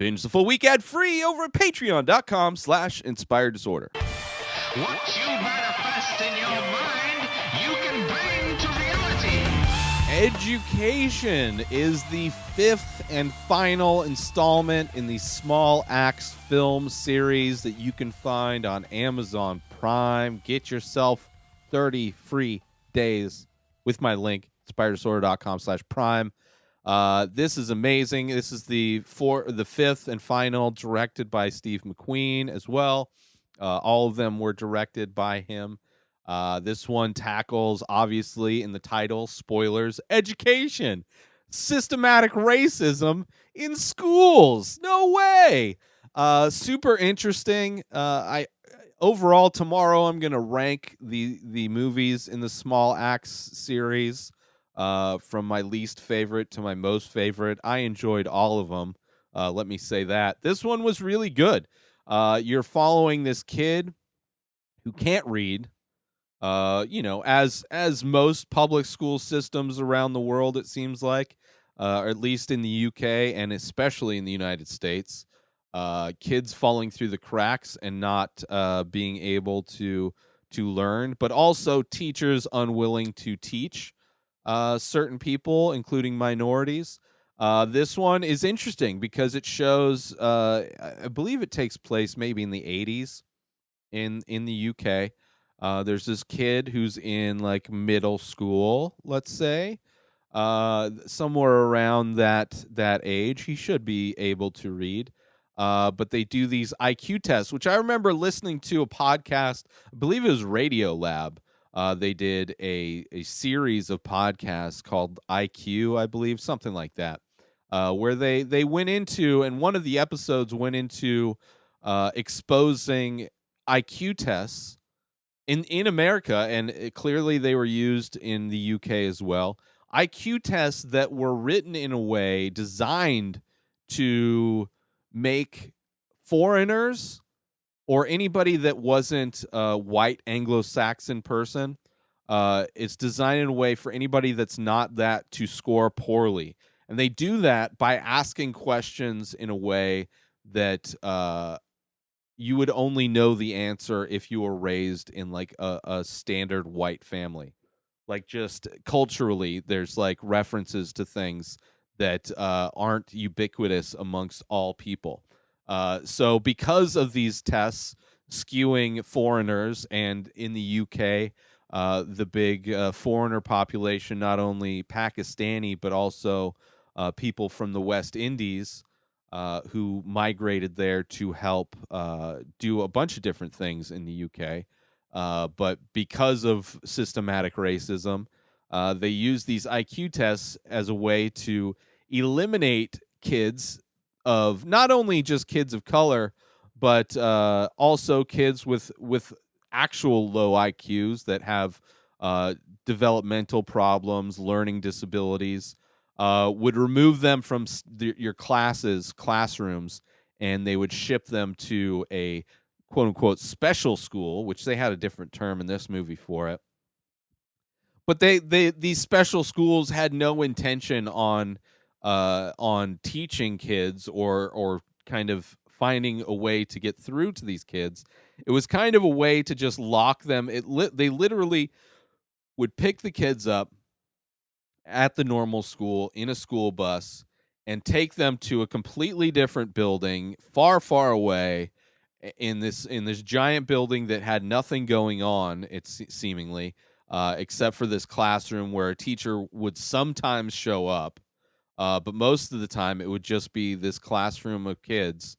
Binge the full week ad-free over at patreon.com/inspired disorder. What you manifest in your mind, you can bring to reality. Education is the fifth and final installment in the Small Axe film series that you can find on Amazon Prime. Get yourself 30 free days with my link, inspireddisorder.com/prime. This is amazing. This is the fifth and final, directed by Steve McQueen as well. All of them were directed by him. This one tackles, obviously, in the title, spoilers, education, systematic racism in schools. No way. Super interesting. Overall, tomorrow I'm going to rank the movies in the Small Axe series from my least favorite to my most favorite. I enjoyed all of them. Let me say that. This one was really good. You're following this kid who can't read. As most public school systems around the world, it seems like, or at least in the UK and especially in the United States, kids falling through the cracks and not being able to learn, but also teachers unwilling to teach certain people, including minorities. This one is interesting because it shows, I believe it takes place maybe in the 80s in the UK. There's this kid who's in like middle school, let's say, somewhere around that age. He should be able to read. But they do these IQ tests, which I remember listening to a podcast. I believe it was Radio Lab. They did a series of podcasts called IQ, I believe, something like that, where they went into, and one of the episodes went into exposing IQ tests in America, and clearly they were used in the UK as well. IQ tests that were written in a way designed to make foreigners or anybody that wasn't a white Anglo-Saxon person, it's designed in a way for anybody that's not that to score poorly. And they do that by asking questions in a way that you would only know the answer if you were raised in like a standard white family. Like, just culturally, there's like references to things that aren't ubiquitous amongst all people. So because of these tests skewing foreigners, and in the UK, the big foreigner population, not only Pakistani, but also people from the West Indies, who migrated there to help do a bunch of different things in the UK. But because of systematic racism, they use these IQ tests as a way to eliminate kids of not only just kids of color, but also kids with actual low IQs that have developmental problems, learning disabilities. Would remove them from your classrooms, and they would ship them to a quote-unquote special school, which they had a different term in this movie for it. But these special schools had no intention on teaching kids or kind of finding a way to get through to these kids. It was kind of a way to just lock them. They literally would pick the kids up at the normal school in a school bus and take them to a completely different building, far, far away, in this giant building that had nothing going on. It's seemingly except for this classroom where a teacher would sometimes show up, but most of the time it would just be this classroom of kids,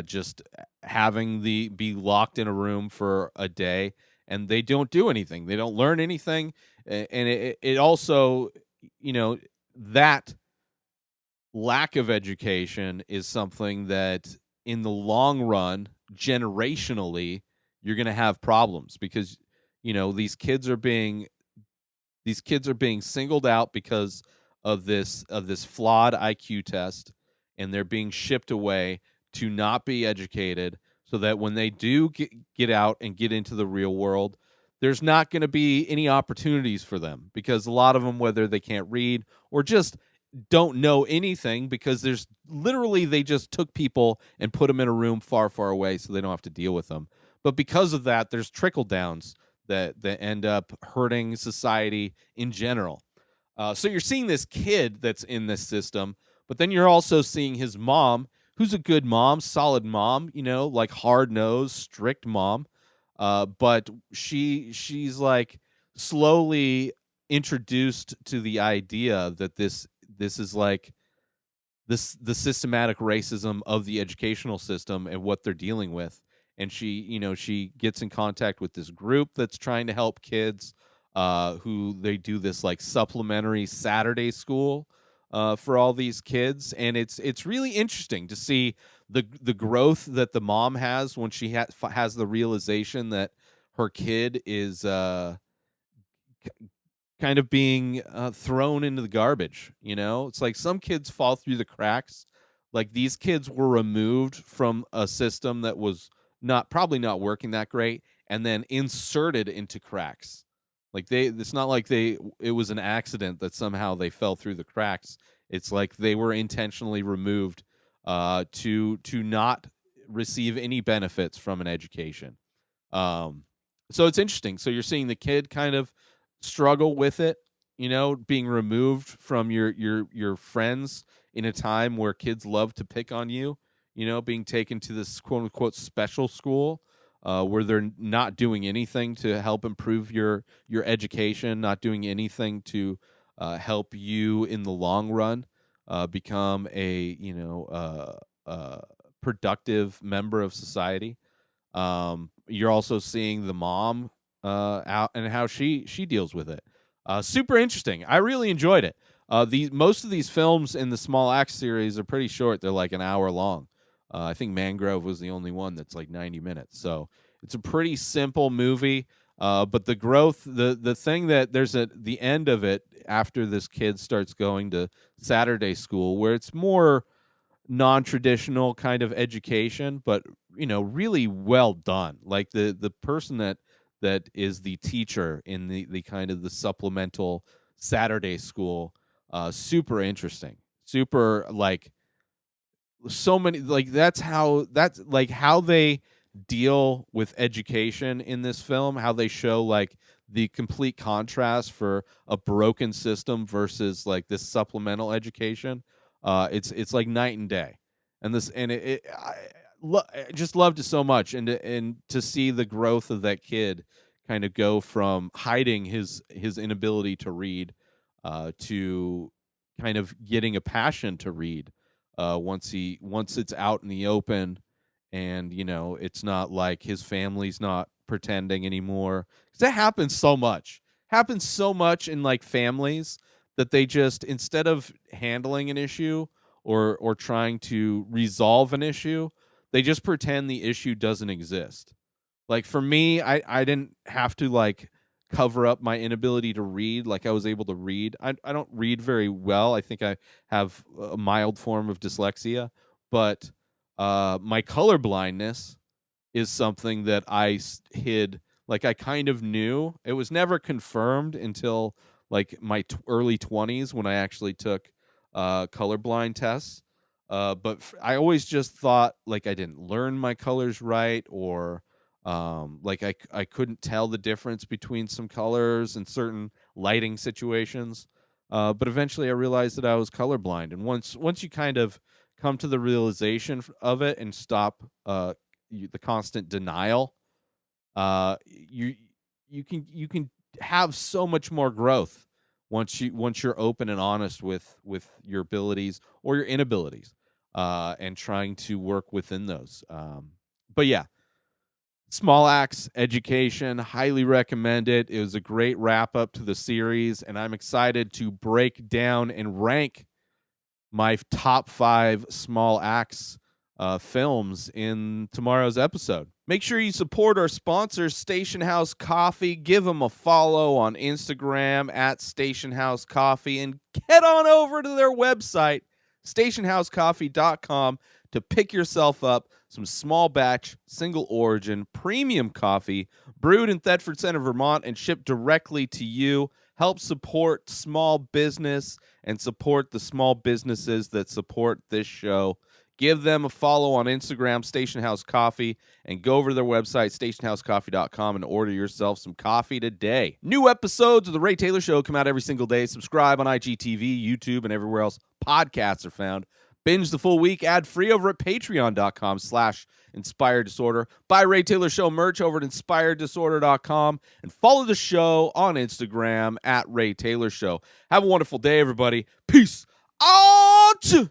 just having be locked in a room for a day, and they don't do anything. They don't learn anything, and it also, that lack of education is something that in the long run, generationally, you're going to have problems, because these kids are being singled out because of this flawed IQ test, and they're being shipped away to not be educated, so that when they do get out and get into the real world, there's not going to be any opportunities for them, because a lot of them, whether they can't read or just don't know anything because there's literally they just took people and put them in a room far, far away so they don't have to deal with them. But because of that, there's trickle downs that end up hurting society in general. So you're seeing this kid that's in this system, but then you're also seeing his mom, who's a good mom, solid mom, like hard nosed, strict mom. But she's like slowly introduced to the idea that this is like the systematic racism of the educational system and what they're dealing with. And she gets in contact with this group that's trying to help kids, who they do this like supplementary Saturday school for all these kids. And it's really interesting to see the growth that the mom has when she has the realization that her kid is kind of being thrown into the garbage. It's like some kids fall through the cracks. Like these kids were removed from a system that was probably not working that great, and then inserted into cracks. Like it's not like it was an accident that somehow they fell through the cracks. It's like they were intentionally removed to not receive any benefits from an education. um, so it's interesting. So you're seeing the kid kind of struggle with it, being removed from your friends in a time where kids love to pick on you, being taken to this quote unquote special school, where they're not doing anything to help improve your education, not doing anything to help you in the long run become a productive member of society. You're also seeing the mom out and how she deals with it. Super interesting. I really enjoyed it. Most of these films in the Small Axe series are pretty short. They're like an hour long. I think Mangrove was the only one that's like 90 minutes. So it's a pretty simple movie. But the growth, the thing that there's at the end of it after this kid starts going to Saturday school, where it's more non-traditional kind of education, but really well done. Like the person that is the teacher in the kind of the supplemental Saturday school, super interesting, super like so many, like that's like how they deal with education in this film, how they show like the complete contrast for a broken system versus like this supplemental education. It's like night and day. And I just loved it so much. And to see the growth of that kid kind of go from hiding his inability to read to kind of getting a passion to read once it's out in the open. And it's not like his family's not pretending anymore, 'cause that happens so much in like families, that they just, instead of handling an issue or trying to resolve an issue, they just pretend the issue doesn't exist. Like for me, I didn't have to like cover up my inability to read. Like I was able to read. I don't read very well. I think I have a mild form of dyslexia, but my color blindness is something that hid. Like I kind of knew. It was never confirmed until like my early 20s when I actually took colorblind tests. But I always just thought like I didn't learn my colors right, or like I couldn't tell the difference between some colors in certain lighting situations. But eventually I realized that I was colorblind. And once you kind of come to the realization of it and stop the constant denial, you you can have so much more growth once you're open and honest with your abilities or your inabilities, and trying to work within those. But yeah, Small Axe Education, highly recommend it. It was a great wrap up to the series, and I'm excited to break down and rank my top 5 Small Axe films in tomorrow's episode. Make sure you support our sponsors, Station House Coffee. Give them a follow on Instagram at Station House Coffee, and head on over to their website, stationhousecoffee.com, to pick yourself up some small batch, single origin, premium coffee brewed in Thetford Center, Vermont, and shipped directly to you. help support small business and support the small businesses that support this show. Give them a follow on Instagram, Station House Coffee, and go over to their website, stationhousecoffee.com, and order yourself some coffee today. New episodes of The Ray Taylor Show come out every single day. Subscribe on IGTV, YouTube, and everywhere else podcasts are found. Binge the full week ad-free over at patreon.com/Inspired Disorder. Buy Ray Taylor Show merch over at inspireddisorder.com, and follow the show on Instagram at Ray Taylor Show. Have a wonderful day, everybody. Peace out!